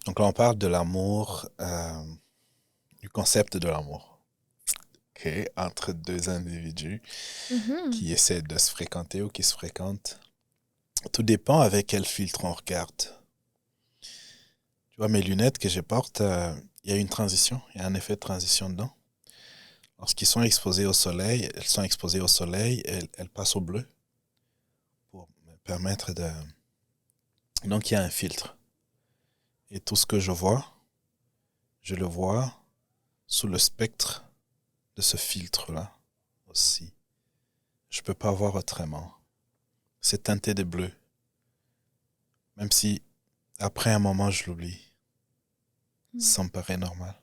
Donc là, on parle de l'amour, du concept de l'amour, ok, entre deux individus Mhm. qui essaient de se fréquenter ou qui se fréquentent. Tout dépend avec quel filtre on regarde. Tu vois, mes lunettes que je porte, il y a une transition, il y a un effet de transition dedans. Lorsqu'ils sont exposés au soleil, elles sont exposées au soleil, elles passent au bleu pour me permettre de... Donc il y a un filtre. Et tout ce que je le vois sous le spectre de ce filtre-là aussi. Je peux pas voir autrement. C'est teinté de bleu, même si après un moment je l'oublie. Ça me paraît normal.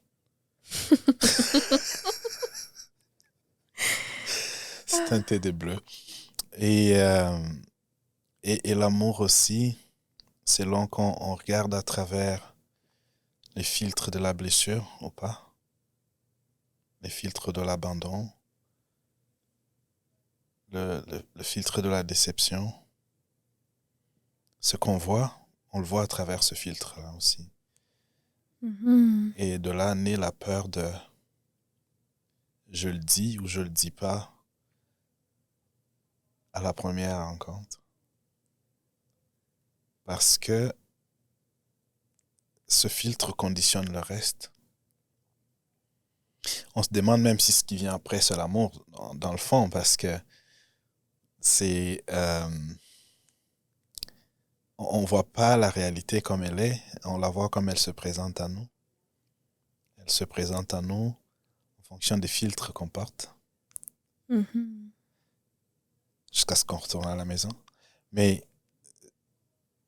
C'est teinté de bleu. Et, euh, et l'amour aussi, c'est long qu'on on regarde à travers les filtres de la blessure ou pas, les filtres de l'abandon, le filtre de la déception. Ce qu'on voit, on le voit à travers ce filtre-là aussi. Mhm. Et de là naît la peur de je le dis ou je le dis pas à la première rencontre. Parce que ce filtre conditionne le reste. On se demande même si ce qui vient après, c'est l'amour, dans le fond, parce que c'est... on ne voit pas la réalité comme elle est, on la voit comme elle se présente à nous. Elle se présente à nous en fonction des filtres qu'on porte, Mhm. jusqu'à ce qu'on retourne à la maison. Mais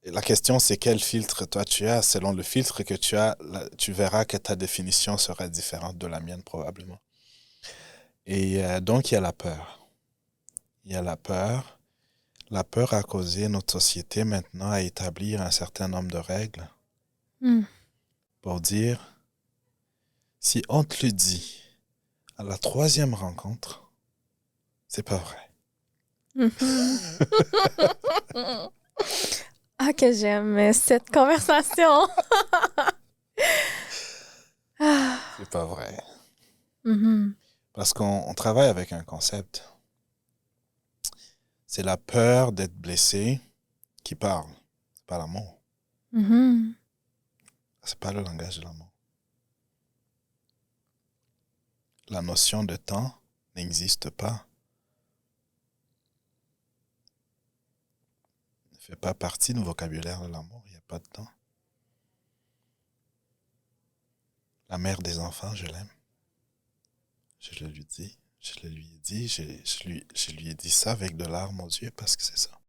la question, c'est quel filtre toi tu as. Selon le filtre que tu as, tu verras que ta définition sera différente de la mienne probablement. Et donc, il y a la peur. Il y a la peur. La peur a causé notre société maintenant à établir un certain nombre de règles Mhm. pour dire, si on te le dit à la troisième rencontre, c'est pas vrai. Mhm. Ah, que j'aime cette conversation. Ah. C'est pas vrai. Mhm. Parce qu'on travaille avec un concept. C'est la peur d'être blessé qui parle. C'est pas l'amour. Mhm. C'est pas le langage de l'amour. La notion de temps n'existe pas. Ne fait pas partie du vocabulaire de l'amour. Il n'y a pas de temps. La mère des enfants, je l'aime. Je le lui dis. Je le lui ai dit. Je lui ai dit ça avec de larmes aux yeux parce que c'est ça.